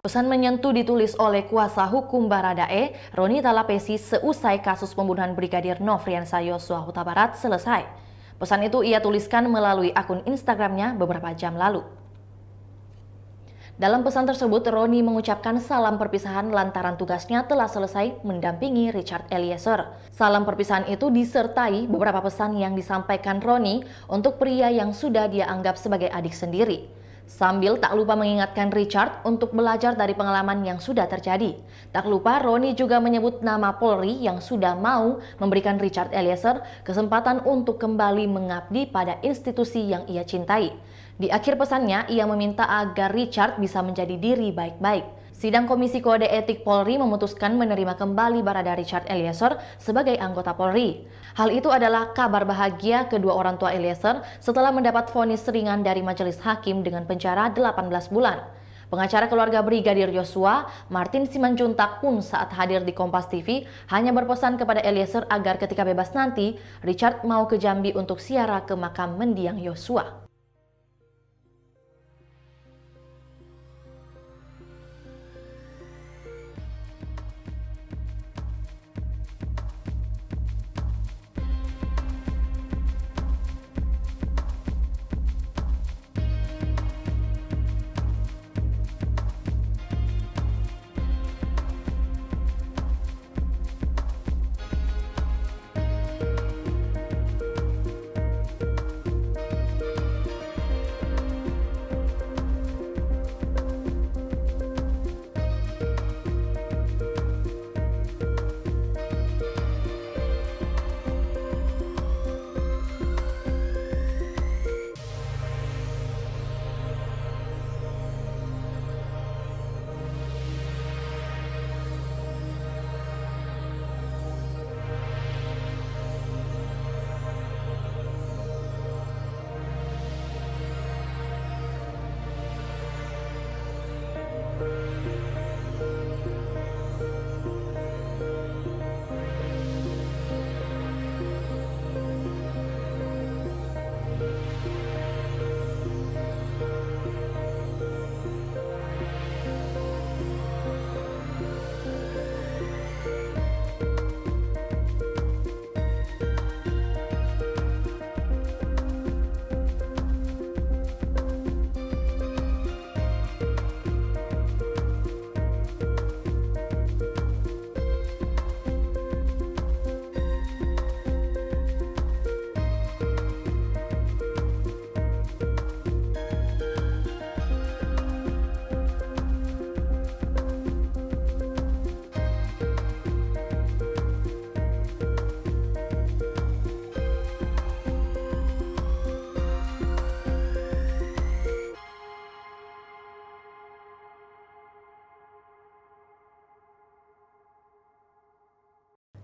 Pesan menyentuh ditulis oleh kuasa hukum Baradae, Roni Talapesi, seusai kasus pembunuhan Brigadir Nofriansah Yosua Huta Barat selesai. Pesan itu ia tuliskan melalui akun Instagramnya beberapa jam lalu. Dalam pesan tersebut, Roni mengucapkan salam perpisahan lantaran tugasnya telah selesai mendampingi Richard Eliezer. Salam perpisahan itu disertai beberapa pesan yang disampaikan Roni untuk pria yang sudah dia anggap sebagai adik sendiri. Sambil tak lupa mengingatkan Richard untuk belajar dari pengalaman yang sudah terjadi. Tak lupa Roni juga menyebut nama Polri yang sudah mau memberikan Richard Eliezer kesempatan untuk kembali mengabdi pada institusi yang ia cintai. Di akhir pesannya, ia meminta agar Richard bisa menjadi diri baik-baik. Sidang Komisi Kode Etik Polri memutuskan menerima kembali Barada Richard Eliezer sebagai anggota Polri. Hal itu adalah kabar bahagia kedua orang tua Eliezer setelah mendapat vonis ringan dari majelis hakim dengan penjara 18 bulan. Pengacara keluarga Brigadir Yosua, Martin Simanjuntak pun saat hadir di Kompas TV hanya berpesan kepada Eliezer agar ketika bebas nanti, Richard mau ke Jambi untuk ziarah ke makam mendiang Yosua.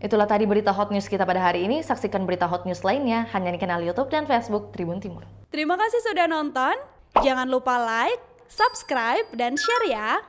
Itulah tadi berita hot news kita pada hari ini. Saksikan berita hot news lainnya hanya di kanal YouTube dan Facebook Tribun Timur. Terima kasih sudah nonton. Jangan lupa like, subscribe, dan share ya.